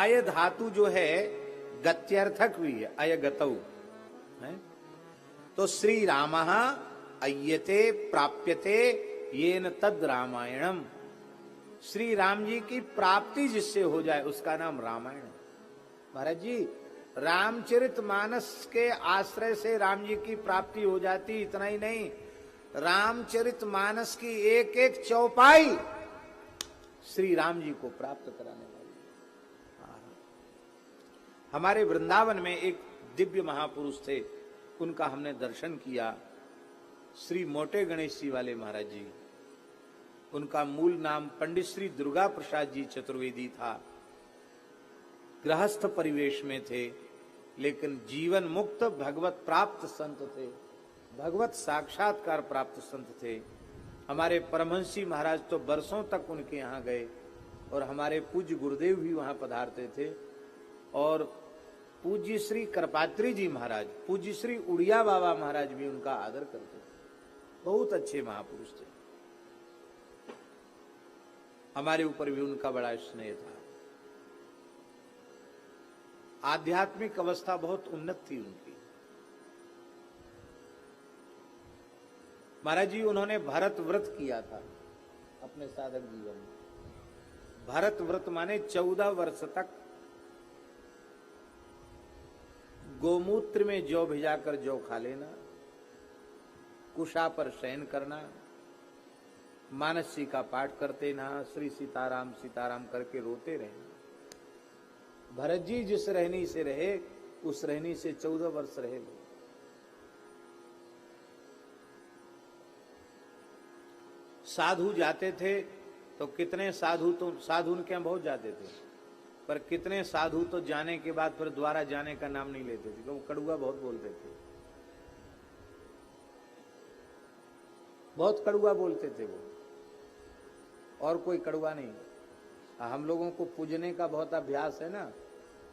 अय धातु जो है गत्यर्थक भी है, अय गतौ है। तो श्री रामः अय्यते प्राप्यते येन तद रामायणम, श्री राम जी की प्राप्ति जिससे हो जाए उसका नाम रामायण है। महाराज जी, रामचरितमानस के आश्रय से राम जी की प्राप्ति हो जाती, इतना ही नहीं, रामचरितमानस की एक एक चौपाई श्री राम जी को प्राप्त कराने वाली। हमारे वृंदावन में एक दिव्य महापुरुष थे, उनका हमने दर्शन किया, श्री मोटे गणेश जी वाले महाराज जी। उनका मूल नाम पंडित श्री दुर्गा प्रसाद जी चतुर्वेदी था। गृहस्थ परिवेश में थे, लेकिन जीवन मुक्त भगवत प्राप्त संत थे, भगवत साक्षात्कार प्राप्त संत थे। हमारे परमहंसी महाराज तो बरसों तक उनके यहाँ गए, और हमारे पूज्य गुरुदेव भी वहां पधारते थे। और पूज्य श्री करपात्री जी महाराज, पूज्य श्री उड़िया बाबा महाराज भी उनका आदर करते थे। बहुत अच्छे महापुरुष थे। हमारे ऊपर भी उनका बड़ा स्नेह था। आध्यात्मिक अवस्था बहुत उन्नत थी उनकी। महाराज जी उन्होंने भरत व्रत किया था अपने साधक जीवन में। भरत व्रत माने 14 वर्ष तक गोमूत्र में जौ भिजाकर जौ खा लेना, कुशा पर शयन करना, मानसी का पाठ करते ना, श्री सीताराम सीताराम करके रोते रहना। भरत जी जिस रहनी से रहे, उस रहनी से 14 वर्ष रहे। साधु जाते थे तो कितने साधु उनके यहाँ बहुत जाते थे, पर कितने साधु तो जाने के बाद फिर दोबारा जाने का नाम नहीं लेते थे, क्योंकि कड़ुआ बहुत बोलते थे, बहुत कड़ुआ बोलते थे वो, और कोई कड़ुआ नहीं। हम लोगों को पूजने का बहुत अभ्यास है ना,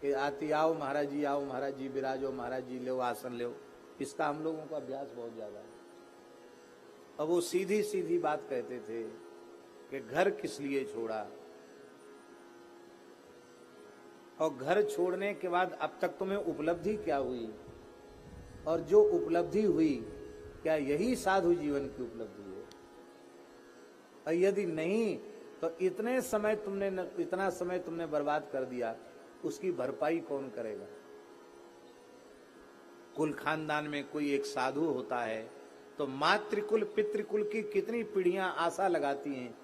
कि आती आओ महाराज जी विराजो महाराज जी, लो आसन लो, इसका हम लोगों का अभ्यास बहुत ज्यादा है। अब वो सीधी सीधी बात कहते थे कि घर किस लिए छोड़ा, और घर छोड़ने के बाद अब तक तुम्हें उपलब्धि क्या हुई, और जो उपलब्धि हुई क्या यही साधु जीवन की उपलब्धि है? और यदि नहीं तो इतना समय तुमने बर्बाद कर दिया, उसकी भरपाई कौन करेगा? कुल खानदान में कोई एक साधु होता है तो मातृकुल पितृकुल की कितनी पीढ़ियां आशा लगाती हैं,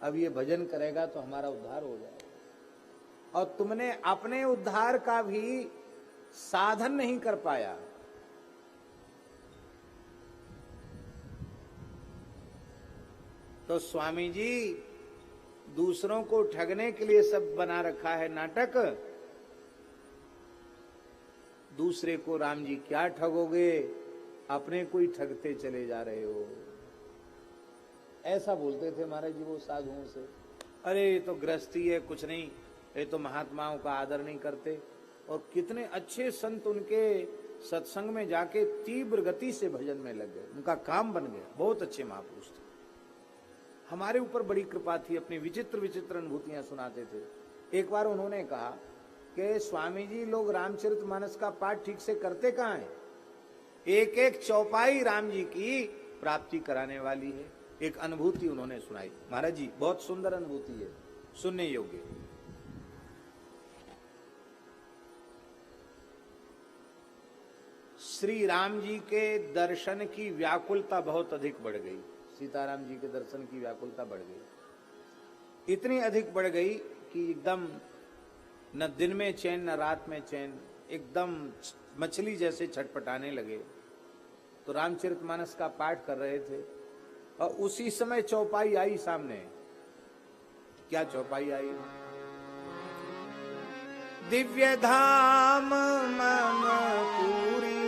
अब ये भजन करेगा तो हमारा उद्धार हो जाएगा, और तुमने अपने उद्धार का भी साधन नहीं कर पाया। तो स्वामी जी दूसरों को ठगने के लिए सब बना रखा है नाटक, दूसरे को राम जी क्या ठगोगे, अपने को ही ठगते चले जा रहे हो, ऐसा बोलते थे महाराज जी वो साधुओं से। अरे ये तो गृहस्थी है, कुछ नहीं, ये तो महात्माओं का आदर नहीं करते। और कितने अच्छे संत उनके सत्संग में जाके तीव्र गति से भजन में लग गए, उनका काम बन गया। बहुत अच्छे महापुरुष थे, हमारे ऊपर बड़ी कृपा थी, अपनी विचित्र विचित्र अनुभूतियां सुनाते थे। एक बार उन्होंने कहा कि स्वामी जी लोग रामचरितमानस का पाठ ठीक से करते कहाँ हैं, एक एक चौपाई राम जी की प्राप्ति कराने वाली है। एक अनुभूति उन्होंने सुनाई महाराज जी, बहुत सुंदर अनुभूति है, सुनने योग्य। श्री राम जी के दर्शन की व्याकुलता बहुत अधिक बढ़ गई, सीताराम जी के दर्शन की व्याकुलता बढ़ गई, इतनी अधिक बढ़ गई कि एकदम न दिन में चैन न रात में चैन, एकदम मछली जैसे छटपटाने लगे। तो रामचरितमानस का पाठ कर रहे थे और उसी समय चौपाई आई सामने। क्या चौपाई आई? दिव्य धाम मम पूरी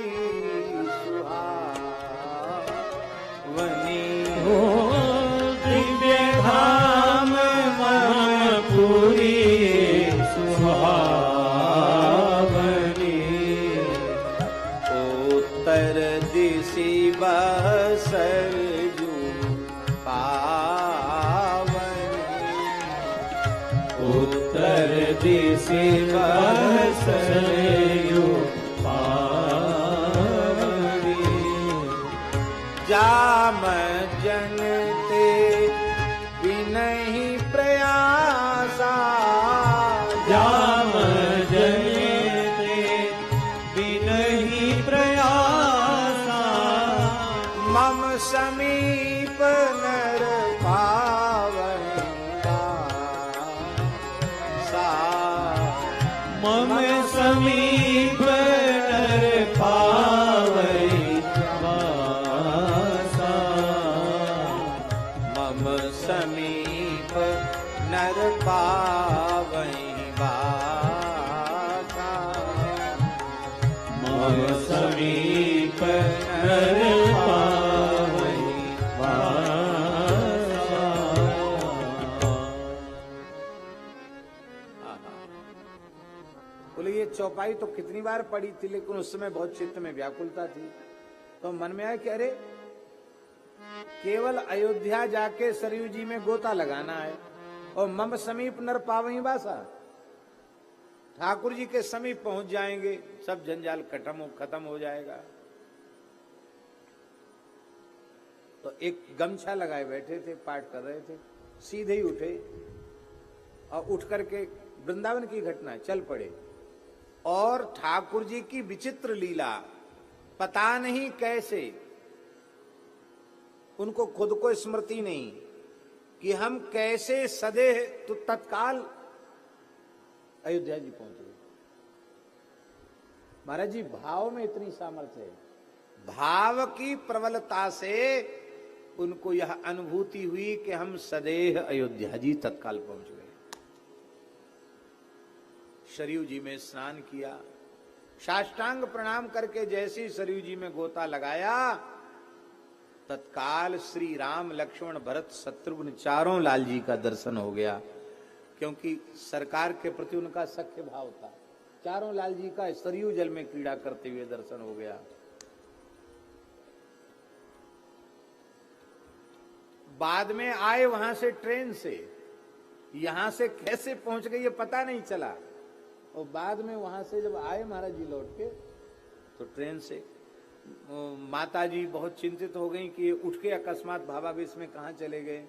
सुहावनी हो, दिव्य धाम मम पूरी सुहावनी, उत्तर दिशि सरजू पावनी, उत्तर दिशि से बरसयो पानी। जाम जनते बिनहि प्रयासा, जाम जनते बिनहि प्रयासा। मम समीप नर पावै सा, मम समीप नर पावै वासा। मम समीप नर पावै वासा। मम समीप नर पावै वासा। बोले ये चौपाई तो कितनी बार पढ़ी थी, लेकिन उस समय बहुत चित्त में व्याकुलता थी। तो मन में आया कि अरे केवल अयोध्या जाके सरयू जी में गोता लगाना है और मम समीप नर पावहीं बासा, ठाकुर जी के समीप पहुंच जाएंगे, सब जंजाल खत्म हो जाएगा। तो एक गमछा लगाए बैठे थे, पाठ कर रहे थे, सीधे ही उठे और उठ करके वृंदावन की घटना है, चल पड़े। और ठाकुर जी की विचित्र लीला, पता नहीं कैसे उनको खुद को स्मृति नहीं कि हम कैसे सदेह तो तत्काल अयोध्या जी पहुंच गए। महाराज जी भाव में इतनी सामर्थ्य है, भाव की प्रबलता से उनको यह अनुभूति हुई कि हम सदेह अयोध्या जी तत्काल पहुंच गए। सरयू जी में स्नान किया, साष्टांग प्रणाम करके जैसे सरयू जी में गोता लगाया, तत्काल श्री राम लक्ष्मण भरत शत्रुघ्न चारों लाल जी का दर्शन हो गया, क्योंकि सरकार के प्रति उनका सख्य भाव था। चारों लाल जी का सरयू जल में क्रीड़ा करते हुए दर्शन हो गया। बाद में आए वहां से ट्रेन से, यहां से कैसे पहुंच गए ये पता नहीं चला। और बाद में वहां से जब आए महाराज जी लौट के, तो ट्रेन से माता जी बहुत चिंतित हो गई कि ये उठ के अकस्मात भावावेश में कहां चले गए,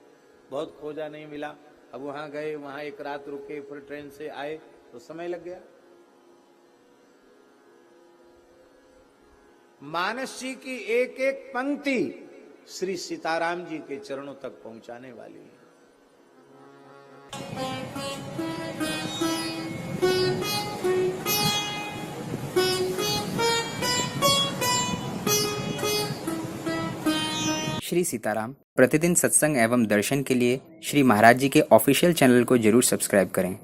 बहुत खोजा नहीं मिला। अब वहां गए, वहां एक रात रुके, फिर ट्रेन से आए तो समय लग गया। मानस जी की एक एक पंक्ति श्री सीताराम जी के चरणों तक पहुंचाने वाली है। श्री सीताराम प्रतिदिन सत्संग एवं दर्शन के लिए श्री महाराज जी के ऑफिशियल चैनल को जरूर सब्सक्राइब करें।